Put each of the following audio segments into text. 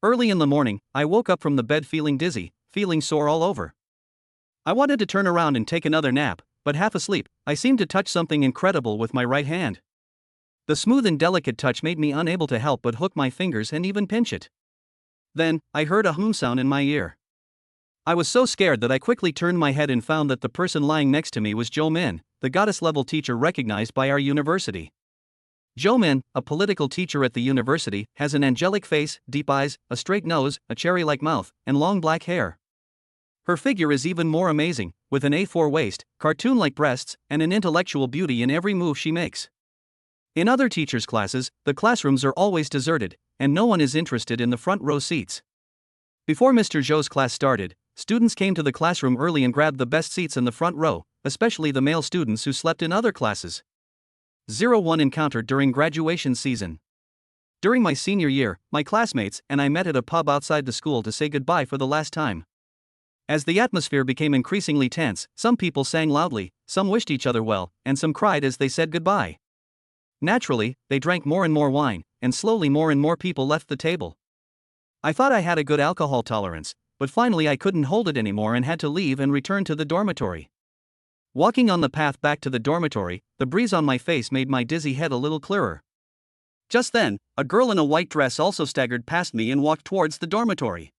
Early in the morning, I woke up from the bed feeling dizzy, feeling sore all over. I wanted to turn around and take another nap, but half asleep, I seemed to touch something incredible with my right hand. The smooth and delicate touch made me unable to help but hook my fingers and even pinch it. Then, I heard a hum sound in my ear. I was so scared that I quickly turned my head and found that the person lying next to me was Jo Min, the goddess-level teacher recognized by our university. Jo Min, a political teacher at the university, has an angelic face, deep eyes, a straight nose, a cherry-like mouth, and long black hair. Her figure is even more amazing, with an A4 waist, cartoon-like breasts, and an intellectual beauty in every move she makes. In other teachers' classes, the classrooms are always deserted, and no one is interested in the front row seats. Before Mr. Zhou's class started, students came to the classroom early and grabbed the best seats in the front row, especially the male students who slept in other classes. 01 encountered during graduation season. During my senior year, my classmates and I met at a pub outside the school to say goodbye for the last time. As the atmosphere became increasingly tense, some people sang loudly, some wished each other well, and some cried as they said goodbye. Naturally, they drank more and more wine, and slowly more and more people left the table. I thought I had a good alcohol tolerance, but finally I couldn't hold it anymore and had to leave and return to the dormitory. Walking on the path back to the dormitory, the breeze on my face made my dizzy head a little clearer. Just then, a girl in a white dress also staggered past me and walked towards the dormitory.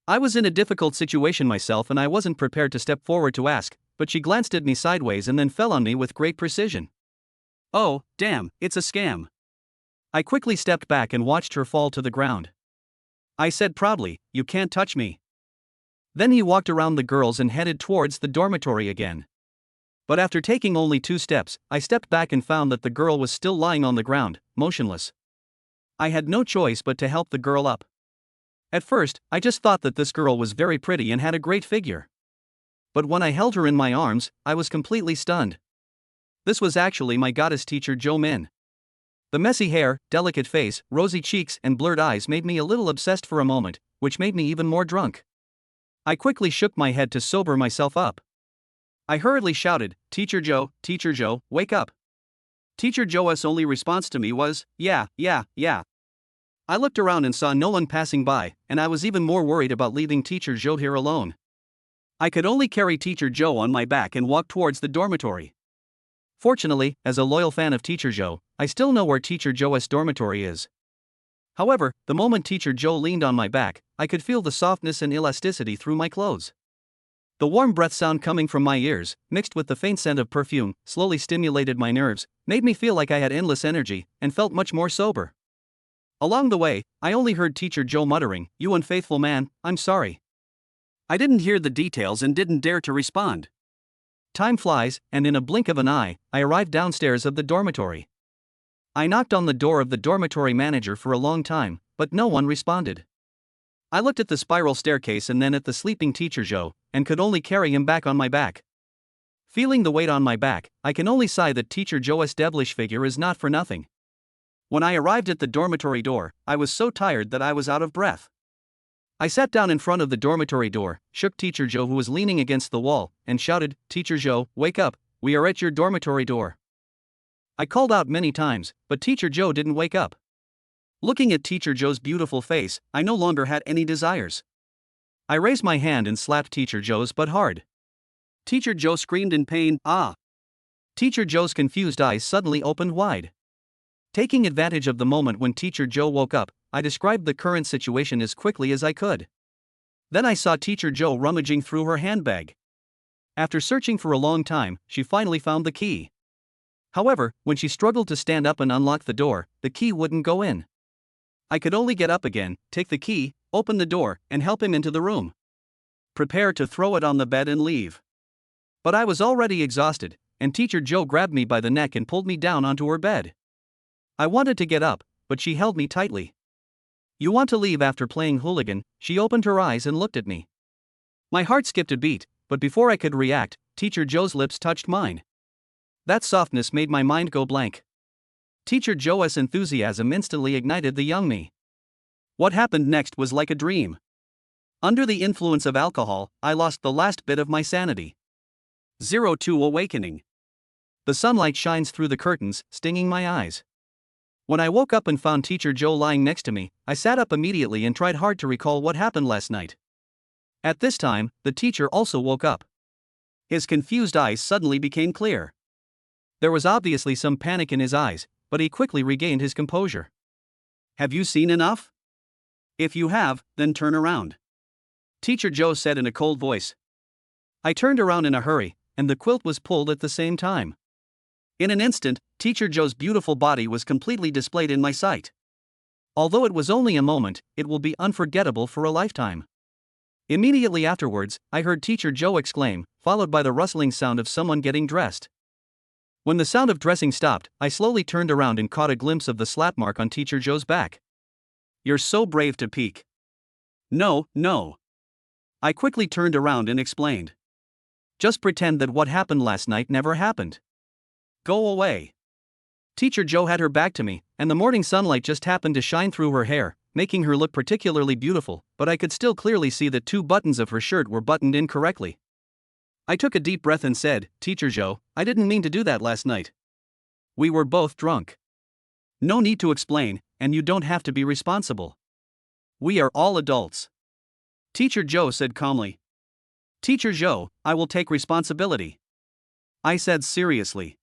I was in a difficult situation myself and I wasn't prepared to step forward to ask, but she glanced at me sideways and then fell on me with great precision. Oh, damn, it's a scam. I quickly stepped back and watched her fall to the ground. I said proudly, "You can't touch me." Then he walked around the girls and headed towards the dormitory again. But after taking only 2 steps, I stepped back and found that the girl was still lying on the ground, motionless. I had no choice but to help the girl up. At first, I just thought that this girl was very pretty and had a great figure. But when I held her in my arms, I was completely stunned. This was actually my goddess teacher Jo Min. The messy hair, delicate face, rosy cheeks, and blurred eyes made me a little obsessed for a moment, which made me even more drunk. I quickly shook my head to sober myself up. I hurriedly shouted, Teacher Jo, wake up." Teacher Jo's only response to me was, yeah. I looked around and saw no one passing by, and I was even more worried about leaving Teacher Jo here alone. I could only carry Teacher Jo on my back and walk towards the dormitory. Fortunately, as a loyal fan of Teacher Jo, I still know where Teacher Jo's dormitory is. However, the moment Teacher Jo leaned on my back, I could feel the softness and elasticity through my clothes. The warm breath sound coming from my ears, mixed with the faint scent of perfume, slowly stimulated my nerves, made me feel like I had endless energy, and felt much more sober. Along the way, I only heard Teacher Jo muttering, "You unfaithful man, I'm sorry." I didn't hear the details and didn't dare to respond. Time flies, and in a blink of an eye, I arrived downstairs of the dormitory. I knocked on the door of the dormitory manager for a long time, but no one responded. I looked at the spiral staircase and then at the sleeping Teacher Jo, and could only carry him back on my back. Feeling the weight on my back, I can only sigh that Teacher Jo's devilish figure is not for nothing. When I arrived at the dormitory door, I was so tired that I was out of breath. I sat down in front of the dormitory door, shook Teacher Jo who was leaning against the wall, and shouted, "Teacher Jo, wake up, we are at your dormitory door." I called out many times, but Teacher Jo didn't wake up. Looking at Teacher Jo's beautiful face, I no longer had any desires. I raised my hand and slapped Teacher Jo's butt hard. Teacher Jo screamed in pain, "Ah!" Teacher Jo's confused eyes suddenly opened wide. Taking advantage of the moment when Teacher Jo woke up, I described the current situation as quickly as I could. Then I saw Teacher Jo rummaging through her handbag. After searching for a long time, she finally found the key. However, when she struggled to stand up and unlock the door, the key wouldn't go in. I could only get up again, take the key, open the door, and help him into the room. Prepare to throw it on the bed and leave. But I was already exhausted, and Teacher Jo grabbed me by the neck and pulled me down onto her bed. I wanted to get up, but she held me tightly. "You want to leave after playing hooligan?" She opened her eyes and looked at me. My heart skipped a beat, but before I could react, Teacher Jo's lips touched mine. That softness made my mind go blank. Teacher Jo's enthusiasm instantly ignited the young me. What happened next was like a dream. Under the influence of alcohol, I lost the last bit of my sanity. 02 Awakening. The sunlight shines through the curtains, stinging my eyes. When I woke up and found Teacher Joe lying next to me, I sat up immediately and tried hard to recall what happened last night. At this time, the teacher also woke up. His confused eyes suddenly became clear. There was obviously some panic in his eyes, but he quickly regained his composure. "Have you seen enough? If you have, then turn around," Teacher Joe said in a cold voice. I turned around in a hurry, and the quilt was pulled at the same time. In an instant, Teacher Joe's beautiful body was completely displayed in my sight. Although it was only a moment, it will be unforgettable for a lifetime. Immediately afterwards, I heard Teacher Joe exclaim, followed by the rustling sound of someone getting dressed. When the sound of dressing stopped, I slowly turned around and caught a glimpse of the slap mark on Teacher Joe's back. "You're so brave to peek." "No, no." I quickly turned around and explained. "Just pretend that what happened last night never happened. Go away." Teacher Joe had her back to me, and the morning sunlight just happened to shine through her hair, making her look particularly beautiful, but I could still clearly see that 2 buttons of her shirt were buttoned incorrectly. I took a deep breath and said, "Teacher Joe, I didn't mean to do that last night. We were both drunk. No need to explain, and you don't have to be responsible. We are all adults." Teacher Joe said calmly. "Teacher Joe, I will take responsibility," I said seriously.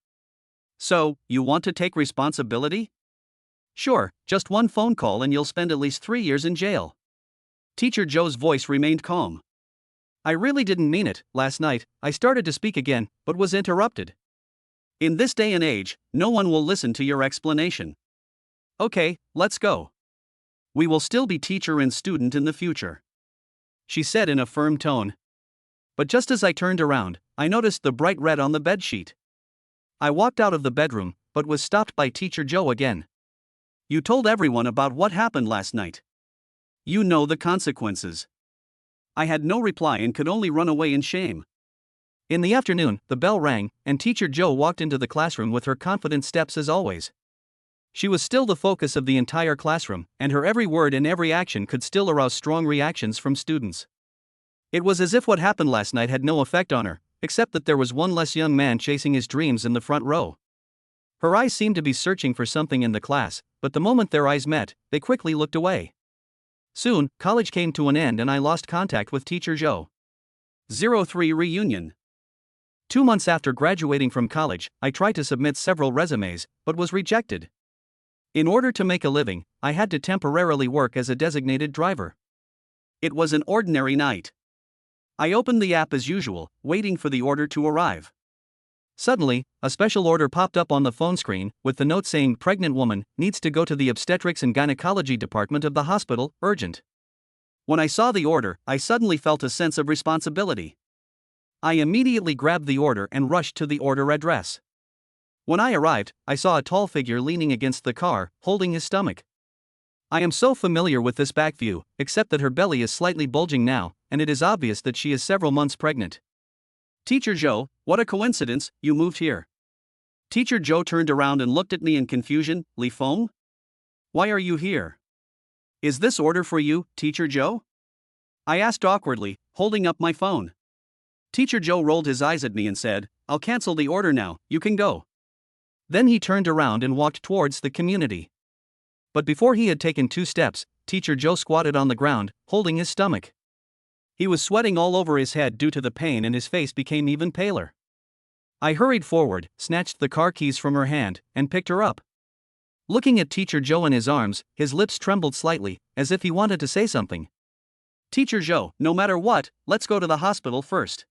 "So, you want to take responsibility?" "Sure, just one phone call and you'll spend at least 3 years in jail." Teacher Joe's voice remained calm. "I really didn't mean it." Last night, I started to speak again, but was interrupted. "In this day and age, no one will listen to your explanation. Okay, let's go. We will still be teacher and student in the future," she said in a firm tone. But just as I turned around, I noticed the bright red on the bedsheet. I walked out of the bedroom, but was stopped by Teacher Joe again. "You told everyone about what happened last night. You know the consequences." I had no reply and could only run away in shame. In the afternoon, the bell rang, and Teacher Joe walked into the classroom with her confident steps as always. She was still the focus of the entire classroom, and her every word and every action could still arouse strong reactions from students. It was as if what happened last night had no effect on her, except that there was one less young man chasing his dreams in the front row. Her eyes seemed to be searching for something in the class, but the moment their eyes met, they quickly looked away. Soon, college came to an end and I lost contact with Teacher Joe. 03 Reunion. 2 months after graduating from college, I tried to submit several resumes, but was rejected. In order to make a living, I had to temporarily work as a designated driver. It was an ordinary night. I opened the app as usual, waiting for the order to arrive. Suddenly, a special order popped up on the phone screen, with the note saying pregnant woman needs to go to the obstetrics and gynecology department of the hospital, urgent. When I saw the order, I suddenly felt a sense of responsibility. I immediately grabbed the order and rushed to the order address. When I arrived, I saw a tall figure leaning against the car, holding his stomach. I am so familiar with this back view, except that her belly is slightly bulging now, and it is obvious that she is several months pregnant. "Teacher Joe, what a coincidence, you moved here." Teacher Joe turned around and looked at me in confusion. "Li Feng? Why are you here? Is this order for you, Teacher Joe?" I asked awkwardly, holding up my phone. Teacher Joe rolled his eyes at me and said, "I'll cancel the order now, you can go." Then he turned around and walked towards the community. But before he had taken 2 steps, Teacher Joe squatted on the ground, holding his stomach. He was sweating all over his head due to the pain and his face became even paler. I hurried forward, snatched the car keys from her hand, and picked her up. Looking at Teacher Joe in his arms, his lips trembled slightly, as if he wanted to say something. "Teacher Joe, no matter what, let's go to the hospital first."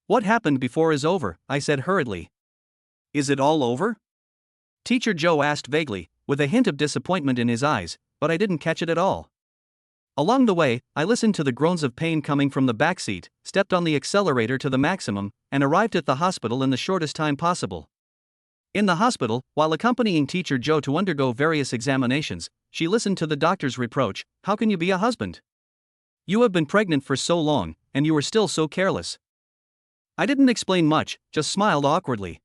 "What happened before is over," I said hurriedly. "Is it all over?" Teacher Joe asked vaguely, with a hint of disappointment in his eyes, but I didn't catch it at all. Along the way, I listened to the groans of pain coming from the back seat, stepped on the accelerator to the maximum, and arrived at the hospital in the shortest time possible. In the hospital, while accompanying Teacher Joe to undergo various examinations, she listened to the doctor's reproach, "How can you be a husband? You have been pregnant for so long, and you are still so careless." I didn't explain much, just smiled awkwardly.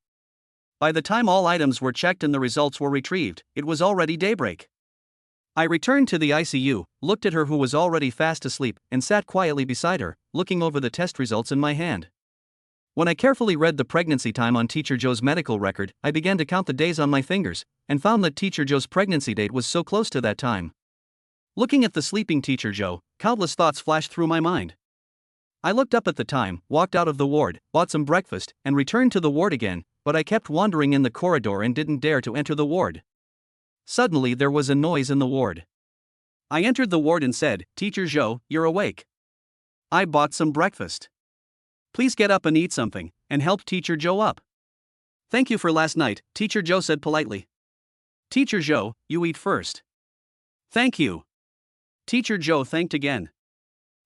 By the time all items were checked and the results were retrieved, it was already daybreak. I returned to the ICU, looked at her who was already fast asleep, and sat quietly beside her, looking over the test results in my hand. When I carefully read the pregnancy time on Teacher Joe's medical record, I began to count the days on my fingers, and found that Teacher Joe's pregnancy date was so close to that time. Looking at the sleeping Teacher Joe, countless thoughts flashed through my mind. I looked up at the time, walked out of the ward, bought some breakfast, and returned to the ward again, but I kept wandering in the corridor and didn't dare to enter the ward. Suddenly there was a noise in the ward. I entered the ward and said, "Teacher Joe, you're awake. I bought some breakfast. Please get up and eat something, and help Teacher Joe up." "Thank you for last night," Teacher Joe said politely. "Teacher Joe, you eat first." "Thank you." Teacher Joe thanked again.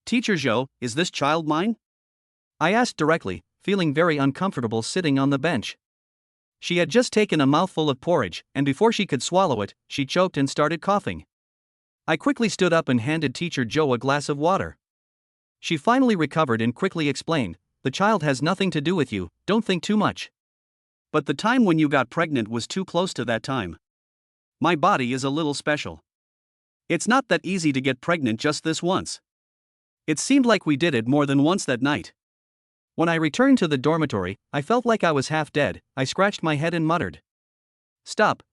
"Teacher Joe, is this child mine?" I asked directly, feeling very uncomfortable sitting on the bench. She had just taken a mouthful of porridge, and before she could swallow it, she choked and started coughing. I quickly stood up and handed Teacher Joe a glass of water. She finally recovered and quickly explained, "The child has nothing to do with you, don't think too much." "But the time when you got pregnant was too close to that time. My body is a little special. It's not that easy to get pregnant just this once. It seemed like we did it more than once that night." When I returned to the dormitory, I felt like I was half dead. I scratched my head and muttered, Stop,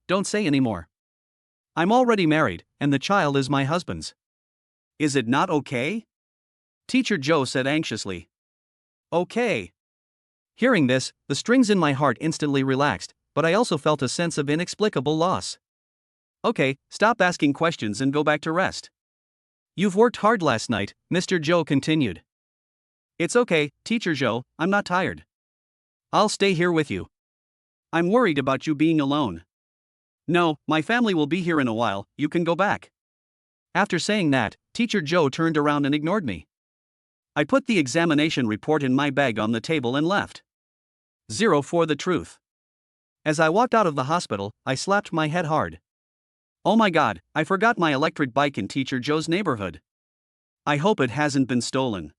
don't say anymore. I'm already married, and the child is my husband's." "Is it not okay?" Teacher Joe said anxiously. "Okay." Hearing this, the strings in my heart instantly relaxed, but I also felt a sense of inexplicable loss. "Okay, stop asking questions and go back to rest. You've worked hard last night," Mr. Joe continued. "It's okay, Teacher Joe, I'm not tired. I'll stay here with you. I'm worried about you being alone." "No, my family will be here in a while, you can go back." After saying that, Teacher Joe turned around and ignored me. I put the examination report in my bag on the table and left. 0 for the truth. As I walked out of the hospital, I slapped my head hard. Oh my God, I forgot my electric bike in Teacher Joe's neighborhood. I hope it hasn't been stolen.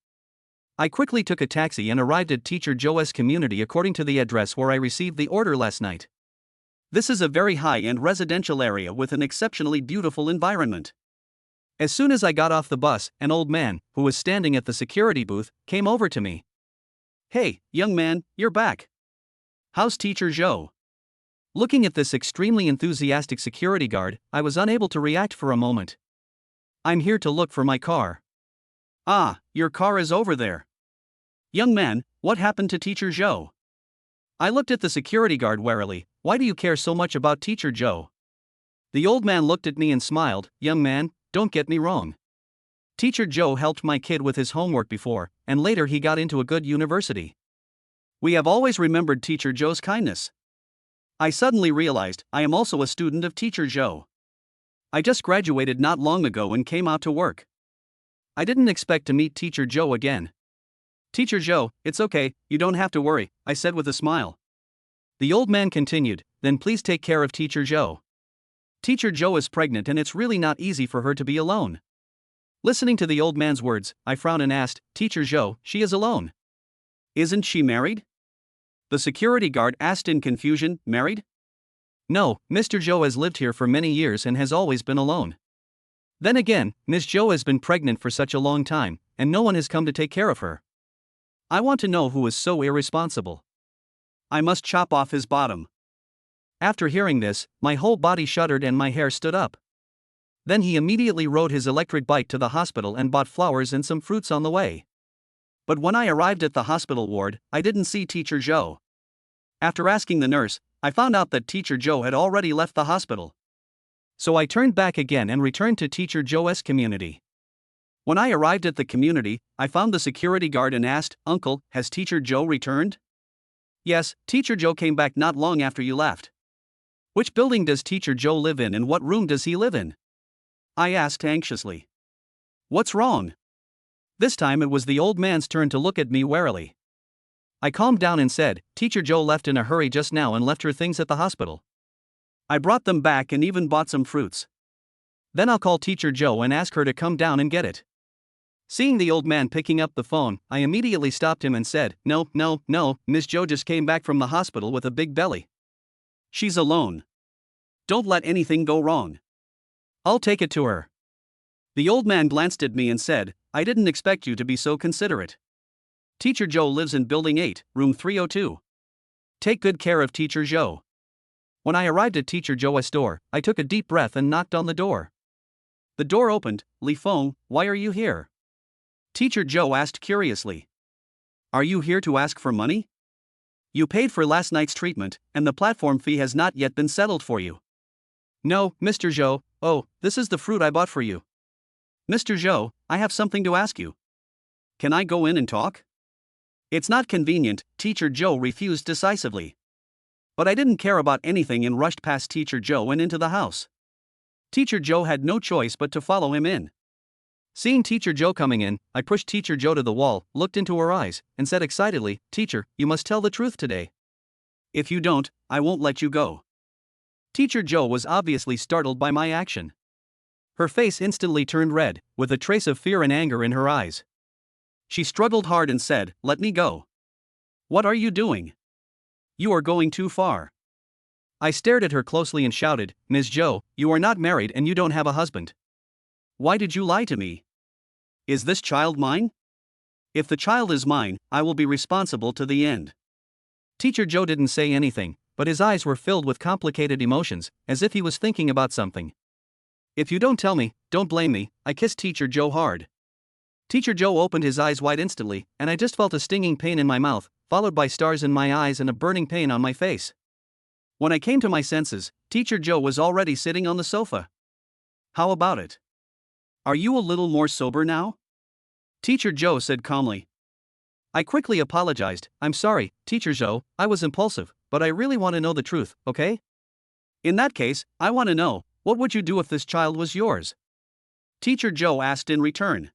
I quickly took a taxi and arrived at Teacher Joe's community according to the address where I received the order last night. This is a very high-end residential area with an exceptionally beautiful environment. As soon as I got off the bus, an old man, who was standing at the security booth, came over to me. "Hey, young man, you're back. How's Teacher Joe?" Looking at this extremely enthusiastic security guard, I was unable to react for a moment. "I'm here to look for my car." "Ah, your car is over there. Young man, what happened to Teacher Joe?" I looked at the security guard warily. "Why do you care so much about Teacher Joe?" The old man looked at me and smiled. "Young man, don't get me wrong. Teacher Joe helped my kid with his homework before, and later he got into a good university. We have always remembered Teacher Joe's kindness. I suddenly realized I am also a student of Teacher Joe. I just graduated not long ago and came out to work. I didn't expect to meet Teacher Joe again." "Teacher Joe, it's okay, you don't have to worry," I said with a smile. The old man continued, "Then please take care of Teacher Joe. Teacher Joe is pregnant and it's really not easy for her to be alone." Listening to the old man's words, I frowned and asked, "Teacher Joe, she is alone. Isn't she married?" The security guard asked in confusion. "Married?" "No, Mr. Joe has lived here for many years and has always been alone. Then again, Miss Joe has been pregnant for such a long time, and no one has come to take care of her. I want to know who is so irresponsible. I must chop off his bottom." After hearing this, my whole body shuddered and my hair stood up. Then he immediately rode his electric bike to the hospital and bought flowers and some fruits on the way. But when I arrived at the hospital ward, I didn't see Teacher Joe. After asking the nurse, I found out that Teacher Joe had already left the hospital. So I turned back again and returned to Teacher Joe's community. When I arrived at the community, I found the security guard and asked, "Uncle, has Teacher Joe returned?" "Yes, Teacher Joe came back not long after you left." "Which building does Teacher Joe live in and what room does he live in?" I asked anxiously. "What's wrong?" This time it was the old man's turn to look at me warily. I calmed down and said, "Teacher Joe left in a hurry just now and left her things at the hospital. I brought them back and even bought some fruits. Then I'll call Teacher Joe and ask her to come down and get it." Seeing the old man picking up the phone, I immediately stopped him and said, No, Miss Joe just came back from the hospital with a big belly. She's alone. Don't let anything go wrong. I'll take it to her." The old man glanced at me and said, "I didn't expect you to be so considerate. Teacher Joe lives in Building 8, Room 302. Take good care of Teacher Joe. When I arrived at Teacher Joe's door, I took a deep breath and knocked on the door. The door opened. Li Feng, why are you here? Teacher Joe asked curiously. Are you here to ask for money? You paid for last night's treatment, and the platform fee has not yet been settled for you. No, Mr. Joe. Oh, this is the fruit I bought for you. Mr. Joe, I have something to ask you. Can I go in and talk? It's not convenient, Teacher Joe refused decisively. But I didn't care about anything and rushed past Teacher Joe and into the house. Teacher Joe had no choice but to follow him in. Seeing Teacher Joe coming in, I pushed Teacher Joe to the wall, looked into her eyes, and said excitedly, Teacher, you must tell the truth today. If you don't, I won't let you go. Teacher Joe was obviously startled by my action. Her face instantly turned red, with a trace of fear and anger in her eyes. She struggled hard and said, Let me go. What are you doing? You are going too far. I stared at her closely and shouted, Ms. Joe, you are not married and you don't have a husband. Why did you lie to me? Is this child mine? If the child is mine, I will be responsible to the end. Teacher Joe didn't say anything, but his eyes were filled with complicated emotions, as if he was thinking about something. If you don't tell me, don't blame me, I kissed Teacher Joe hard. Teacher Joe opened his eyes wide instantly, and I just felt a stinging pain in my mouth, followed by stars in my eyes and a burning pain on my face. When I came to my senses, Teacher Joe was already sitting on the sofa. How about it? Are you a little more sober now? Teacher Joe said calmly. I quickly apologized. I'm sorry, Teacher Joe, I was impulsive, but I really want to know the truth, okay? In that case, I want to know, what would you do if this child was yours? Teacher Joe asked in return.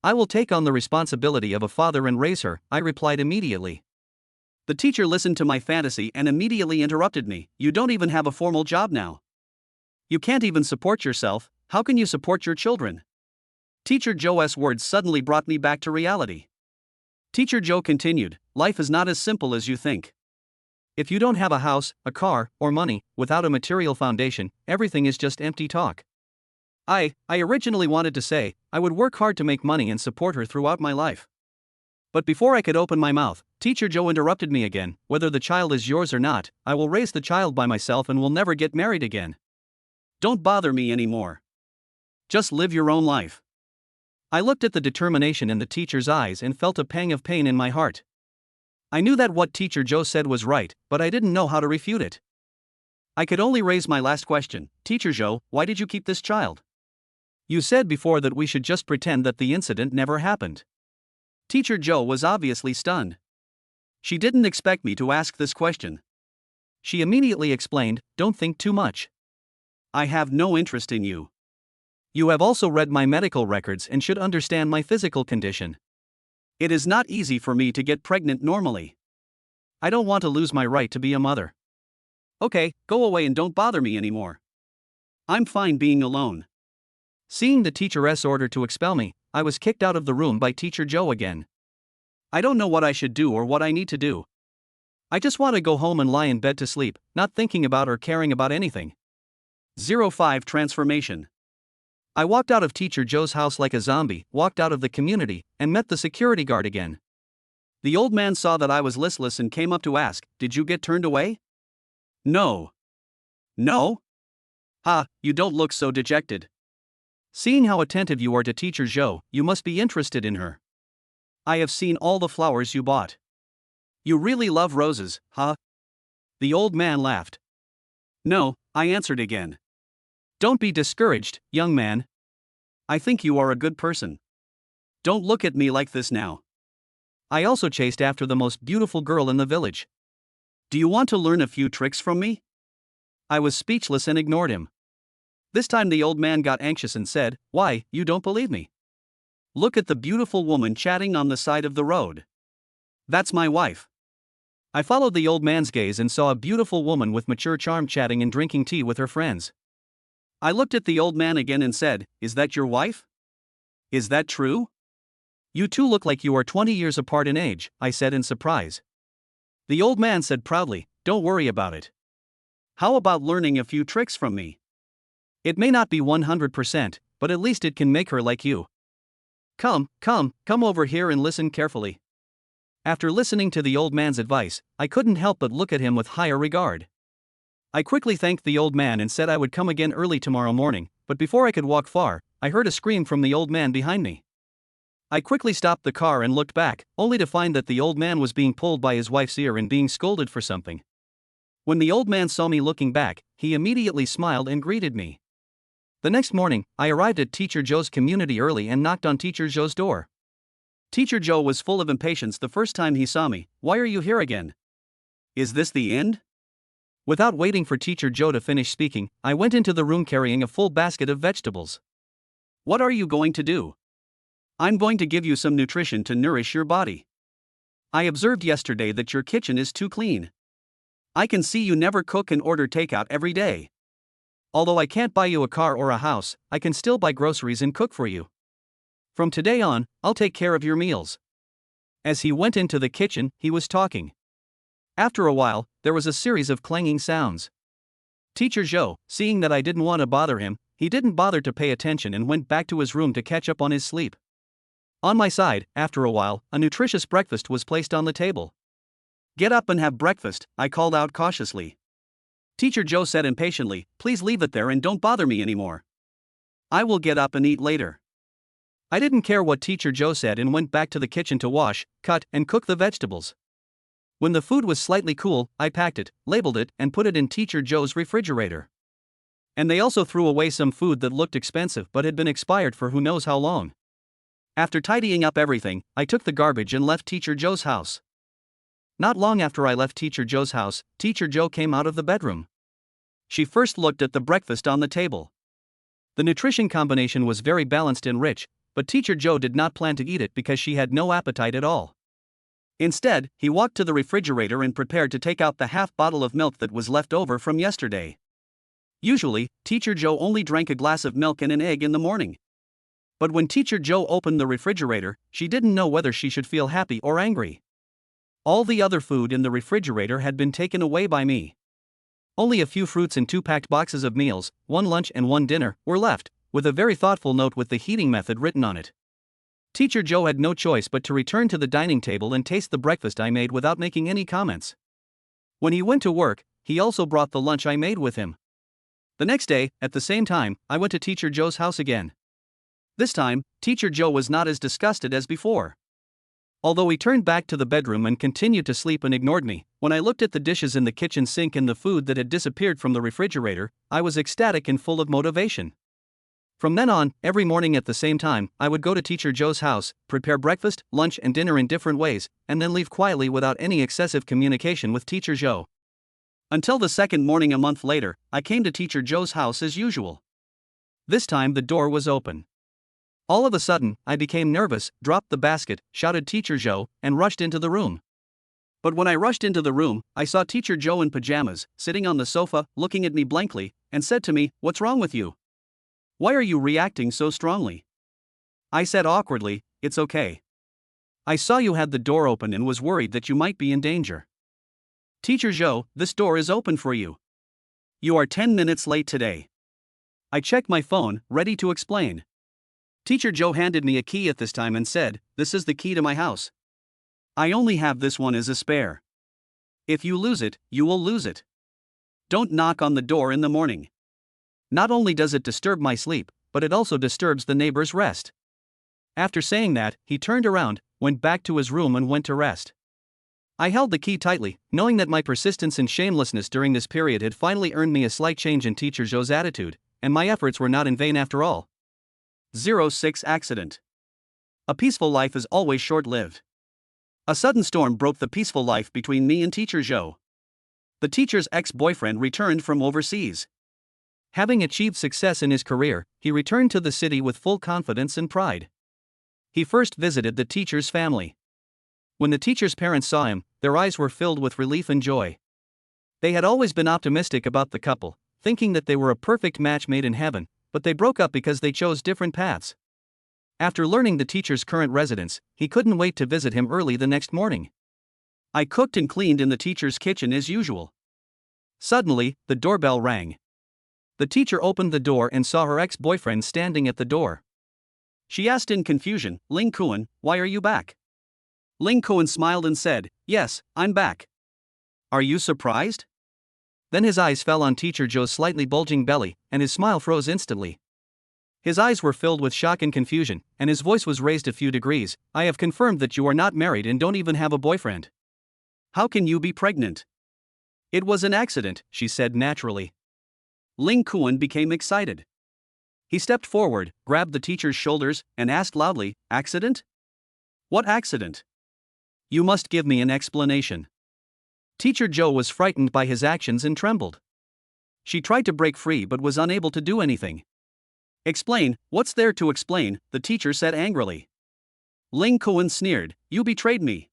I will take on the responsibility of a father and raise her, I replied immediately. The teacher listened to my fantasy and immediately interrupted me. You don't even have a formal job now. You can't even support yourself, how can you support your children? Teacher Joe's words suddenly brought me back to reality. Teacher Joe continued, life is not as simple as you think. If you don't have a house, a car, or money, without a material foundation, everything is just empty talk. I originally wanted to say, I would work hard to make money and support her throughout my life. But before I could open my mouth, Teacher Joe interrupted me again, whether the child is yours or not, I will raise the child by myself and will never get married again. Don't bother me anymore. Just live your own life. I looked at the determination in the teacher's eyes and felt a pang of pain in my heart. I knew that what Teacher Joe said was right, but I didn't know how to refute it. I could only raise my last question, Teacher Joe, why did you keep this child? You said before that we should just pretend that the incident never happened. Teacher Joe was obviously stunned. She didn't expect me to ask this question. She immediately explained, don't think too much. I have no interest in you. You have also read my medical records and should understand my physical condition. It is not easy for me to get pregnant normally. I don't want to lose my right to be a mother. Okay, go away and don't bother me anymore. I'm fine being alone. Seeing the teacheress order to expel me, I was kicked out of the room by Teacher Joe again. I don't know what I should do or what I need to do. I just want to go home and lie in bed to sleep, not thinking about or caring about anything. 05 Transformation. I walked out of Teacher Joe's house like a zombie, walked out of the community, and met the security guard again. The old man saw that I was listless and came up to ask, did you get turned away? No. No? Ha, you don't look so dejected. Seeing how attentive you are to Teacher Joe, you must be interested in her. I have seen all the flowers you bought. You really love roses, huh? The old man laughed. No, I answered again. Don't be discouraged, young man. I think you are a good person. Don't look at me like this now. I also chased after the most beautiful girl in the village. Do you want to learn a few tricks from me? I was speechless and ignored him. This time the old man got anxious and said, why, you don't believe me? Look at the beautiful woman chatting on the side of the road. That's my wife. I followed the old man's gaze and saw a beautiful woman with mature charm chatting and drinking tea with her friends. I looked at the old man again and said, is that your wife? Is that true? You two look like you are 20 years apart in age, I said in surprise. The old man said proudly, don't worry about it. How about learning a few tricks from me? It may not be 100%, but at least it can make her like you. Come over here and listen carefully. After listening to the old man's advice, I couldn't help but look at him with higher regard. I quickly thanked the old man and said I would come again early tomorrow morning, but before I could walk far, I heard a scream from the old man behind me. I quickly stopped the car and looked back, only to find that the old man was being pulled by his wife's ear and being scolded for something. When the old man saw me looking back, he immediately smiled and greeted me. The next morning, I arrived at Teacher Joe's community early and knocked on Teacher Joe's door. Teacher Joe was full of impatience the first time he saw me. "Why are you here again? Is this the end?" Without waiting for Teacher Joe to finish speaking, I went into the room carrying a full basket of vegetables. "What are you going to do?" "I'm going to give you some nutrition to nourish your body. I observed yesterday that your kitchen is too clean. I can see you never cook and order takeout every day. Although I can't buy you a car or a house, I can still buy groceries and cook for you. From today on, I'll take care of your meals." As he went into the kitchen, he was talking. After a while, there was a series of clanging sounds. Teacher Joe, seeing that I didn't want to bother him, he didn't bother to pay attention and went back to his room to catch up on his sleep. On my side, after a while, a nutritious breakfast was placed on the table. "Get up and have breakfast," I called out cautiously. Teacher Joe said impatiently, "Please leave it there and don't bother me anymore. I will get up and eat later." I didn't care what Teacher Joe said and went back to the kitchen to wash, cut, and cook the vegetables. When the food was slightly cool, I packed it, labeled it, and put it in Teacher Joe's refrigerator. And they also threw away some food that looked expensive but had been expired for who knows how long. After tidying up everything, I took the garbage and left Teacher Joe's house. Not long after I left Teacher Joe's house, Teacher Joe came out of the bedroom. She first looked at the breakfast on the table. The nutrition combination was very balanced and rich, but Teacher Joe did not plan to eat it because she had no appetite at all. Instead, he walked to the refrigerator and prepared to take out the half bottle of milk that was left over from yesterday. Usually, Teacher Joe only drank a glass of milk and an egg in the morning. But when Teacher Joe opened the refrigerator, she didn't know whether she should feel happy or angry. All the other food in the refrigerator had been taken away by me. Only a few fruits and 2 packed boxes of meals, 1 lunch and 1 dinner, were left, with a very thoughtful note with the heating method written on it. Teacher Joe had no choice but to return to the dining table and taste the breakfast I made without making any comments. When he went to work, he also brought the lunch I made with him. The next day, at the same time, I went to Teacher Joe's house again. This time, Teacher Joe was not as disgusted as before. Although he turned back to the bedroom and continued to sleep and ignored me, when I looked at the dishes in the kitchen sink and the food that had disappeared from the refrigerator, I was ecstatic and full of motivation. From then on, every morning at the same time, I would go to Teacher Joe's house, prepare breakfast, lunch and dinner in different ways, and then leave quietly without any excessive communication with Teacher Joe. Until the second morning a month later, I came to Teacher Joe's house as usual. This time the door was open. All of a sudden, I became nervous, dropped the basket, shouted Teacher Joe, and rushed into the room. But when I rushed into the room, I saw Teacher Joe in pajamas, sitting on the sofa, looking at me blankly, and said to me, "What's wrong with you? Why are you reacting so strongly?" I said awkwardly, "It's okay. I saw you had the door open and was worried that you might be in danger." "Teacher Joe, this door is open for you. You are 10 minutes late today." I checked my phone, ready to explain. Teacher Joe handed me a key at this time and said, "This is the key to my house. I only have this one as a spare. If you lose it, you will lose it. Don't knock on the door in the morning. Not only does it disturb my sleep, but it also disturbs the neighbor's rest." After saying that, he turned around, went back to his room and went to rest. I held the key tightly, knowing that my persistence and shamelessness during this period had finally earned me a slight change in Teacher Joe's attitude, and my efforts were not in vain after all. 06 Accident. A peaceful life is always short-lived. A sudden storm broke the peaceful life between me and Teacher Joe. The teacher's ex-boyfriend returned from overseas. Having achieved success in his career, he returned to the city with full confidence and pride. He first visited the teacher's family. When the teacher's parents saw him, their eyes were filled with relief and joy. They had always been optimistic about the couple, thinking that they were a perfect match made in heaven, but they broke up because they chose different paths. After learning the teacher's current residence, he couldn't wait to visit him early the next morning. I cooked and cleaned in the teacher's kitchen as usual. Suddenly, the doorbell rang. The teacher opened the door and saw her ex-boyfriend standing at the door. She asked in confusion, "Ling Kuan, why are you back?" Ling Kuan smiled and said, "Yes, I'm back." "Are you surprised?" Then his eyes fell on Teacher Joe's slightly bulging belly, and his smile froze instantly. His eyes were filled with shock and confusion, and his voice was raised a few degrees. "I have confirmed that you are not married and don't even have a boyfriend. How can you be pregnant?" "It was an accident," she said naturally. Ling Kuan became excited. He stepped forward, grabbed the teacher's shoulders, and asked loudly, "Accident? What accident? You must give me an explanation." Teacher Joe was frightened by his actions and trembled. She tried to break free but was unable to do anything. "Explain, what's there to explain?" the teacher said angrily. Ling Kuan sneered, "You betrayed me."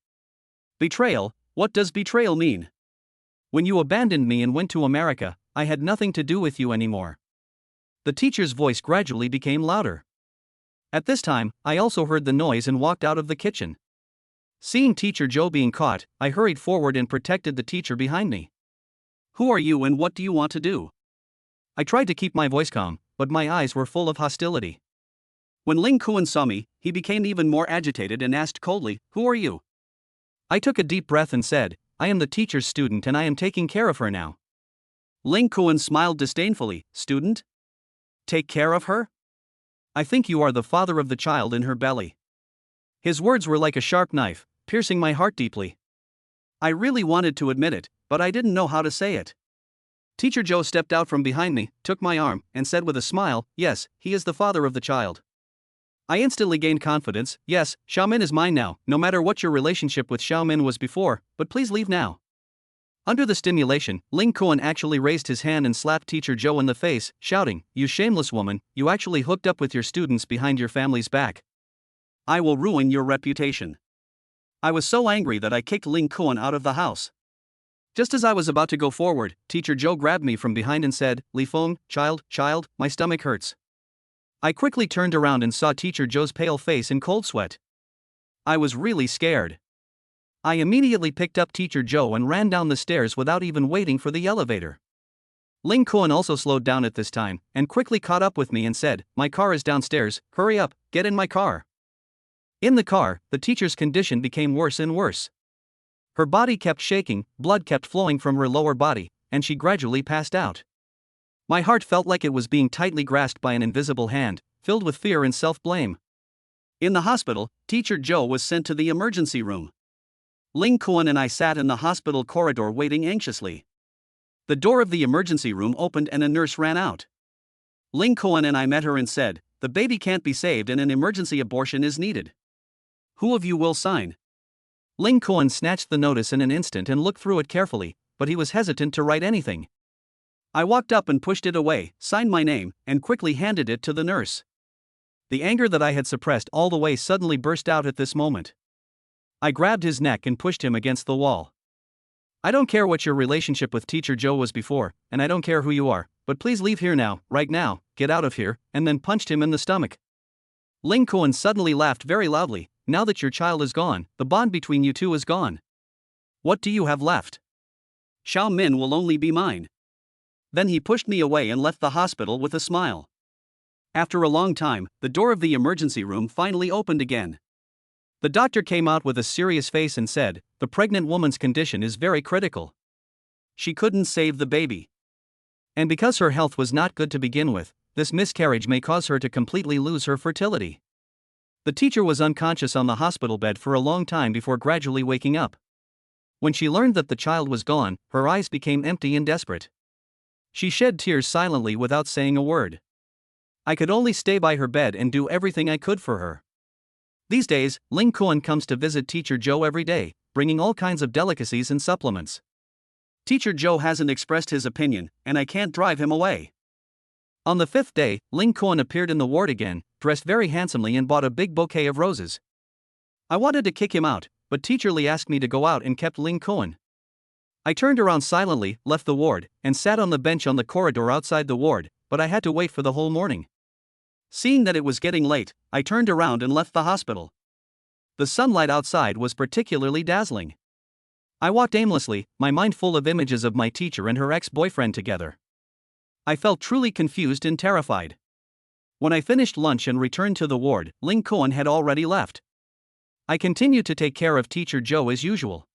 "Betrayal? What does betrayal mean? When you abandoned me and went to America, I had nothing to do with you anymore." The teacher's voice gradually became louder. At this time, I also heard the noise and walked out of the kitchen. Seeing Teacher Joe being caught, I hurried forward and protected the teacher behind me. "Who are you and what do you want to do?" I tried to keep my voice calm, but my eyes were full of hostility. When Ling Kuan saw me, he became even more agitated and asked coldly, "Who are you?" I took a deep breath and said, "I am the teacher's student and I am taking care of her now." Ling Kuan smiled disdainfully, "Student? Take care of her? I think you are the father of the child in her belly." His words were like a sharp knife, piercing my heart deeply. I really wanted to admit it, but I didn't know how to say it. Teacher Joe stepped out from behind me, took my arm, and said with a smile, "Yes, he is the father of the child." I instantly gained confidence. "Yes, Xiaomin is mine now, no matter what your relationship with Xiaomin was before, but please leave now." Under the stimulation, Ling Kuan actually raised his hand and slapped Teacher Joe in the face, shouting, "You shameless woman, you actually hooked up with your students behind your family's back. I will ruin your reputation." I was so angry that I kicked Ling Kuan out of the house. Just as I was about to go forward, Teacher Joe grabbed me from behind and said, "Li Feng, child, my stomach hurts." I quickly turned around and saw Teacher Joe's pale face and cold sweat. I was really scared. I immediately picked up Teacher Joe and ran down the stairs without even waiting for the elevator. Ling Kuan also slowed down at this time, and quickly caught up with me and said, "My car is downstairs, hurry up, get in my car." In the car, the teacher's condition became worse and worse. Her body kept shaking, blood kept flowing from her lower body, and she gradually passed out. My heart felt like it was being tightly grasped by an invisible hand, filled with fear and self-blame. In the hospital, Teacher Joe was sent to the emergency room. Ling Kuan and I sat in the hospital corridor waiting anxiously. The door of the emergency room opened and a nurse ran out. Ling Kuan and I met her and said, "The baby can't be saved and an emergency abortion is needed. Who of you will sign?" Ling Kuan snatched the notice in an instant and looked through it carefully, but he was hesitant to write anything. I walked up and pushed it away, signed my name, and quickly handed it to the nurse. The anger that I had suppressed all the way suddenly burst out at this moment. I grabbed his neck and pushed him against the wall. "I don't care what your relationship with Teacher Joe was before, and I don't care who you are, but please leave here now, right now, get out of here," and then punched him in the stomach. Ling Kuan suddenly laughed very loudly. "Now that your child is gone, the bond between you two is gone. What do you have left? Xiao Min will only be mine." Then he pushed me away and left the hospital with a smile. After a long time, the door of the emergency room finally opened again. The doctor came out with a serious face and said, "The pregnant woman's condition is very critical. She couldn't save the baby. And because her health was not good to begin with, this miscarriage may cause her to completely lose her fertility." The teacher was unconscious on the hospital bed for a long time before gradually waking up. When she learned that the child was gone, her eyes became empty and desperate. She shed tears silently without saying a word. I could only stay by her bed and do everything I could for her. These days, Ling Kuan comes to visit Teacher Joe every day, bringing all kinds of delicacies and supplements. Teacher Joe hasn't expressed his opinion, and I can't drive him away. On the 5th day, Ling Kuan appeared in the ward again, dressed very handsomely and bought a big bouquet of roses. I wanted to kick him out, but Teacher Lee asked me to go out and kept Ling Kuan. I turned around silently, left the ward, and sat on the bench on the corridor outside the ward, but I had to wait for the whole morning. Seeing that it was getting late, I turned around and left the hospital. The sunlight outside was particularly dazzling. I walked aimlessly, my mind full of images of my teacher and her ex-boyfriend together. I felt truly confused and terrified. When I finished lunch and returned to the ward, Ling Kuan had already left. I continued to take care of Teacher Joe as usual.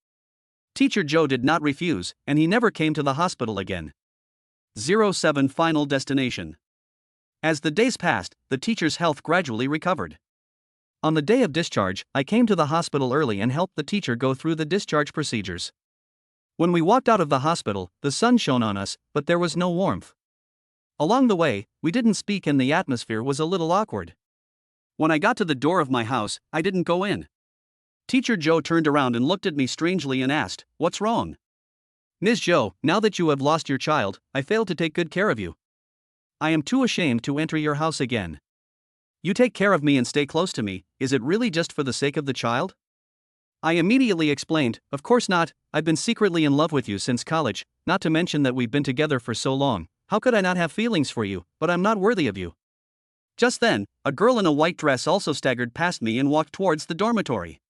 Teacher Joe did not refuse, and he never came to the hospital again. 07 Final destination. As the days passed, the teacher's health gradually recovered. On the day of discharge, I came to the hospital early and helped the teacher go through the discharge procedures. When we walked out of the hospital, the sun shone on us, but there was no warmth. Along the way, we didn't speak and the atmosphere was a little awkward. When I got to the door of my house, I didn't go in. Teacher Joe turned around and looked at me strangely and asked, "What's wrong?" "Ms. Joe, now that you have lost your child, I failed to take good care of you. I am too ashamed to enter your house again. You take care of me and stay close to me, is it really just for the sake of the child?" I immediately explained, "Of course not, I've been secretly in love with you since college, not to mention that we've been together for so long. How could I not have feelings for you, but I'm not worthy of you." Just then, a girl in a white dress also staggered past me and walked towards the dormitory.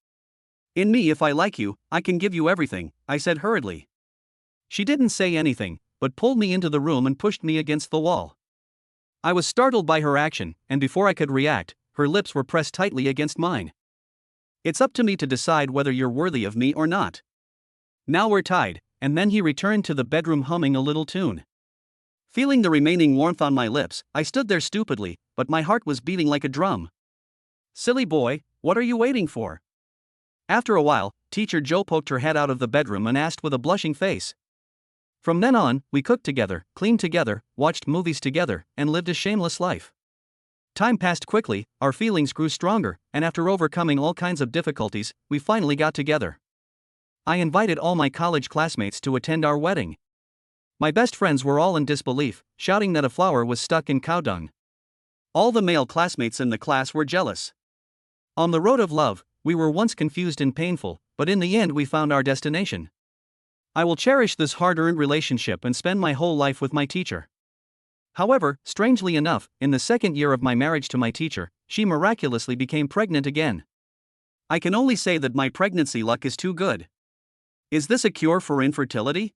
"In me, if I like you, I can give you everything," I said hurriedly. She didn't say anything, but pulled me into the room and pushed me against the wall. I was startled by her action, and before I could react, her lips were pressed tightly against mine. "It's up to me to decide whether you're worthy of me or not. Now we're tied," and then he returned to the bedroom humming a little tune. Feeling the remaining warmth on my lips, I stood there stupidly, but my heart was beating like a drum. "Silly boy, what are you waiting for?" After a while, Teacher Joe poked her head out of the bedroom and asked with a blushing face. From then on, we cooked together, cleaned together, watched movies together, and lived a shameless life. Time passed quickly, our feelings grew stronger, and after overcoming all kinds of difficulties, we finally got together. I invited all my college classmates to attend our wedding. My best friends were all in disbelief, shouting that a flower was stuck in cow dung. All the male classmates in the class were jealous. On the road of love, we were once confused and painful, but in the end we found our destination. I will cherish this hard-earned relationship and spend my whole life with my teacher. However, strangely enough, in the second year of my marriage to my teacher, she miraculously became pregnant again. I can only say that my pregnancy luck is too good. Is this a cure for infertility?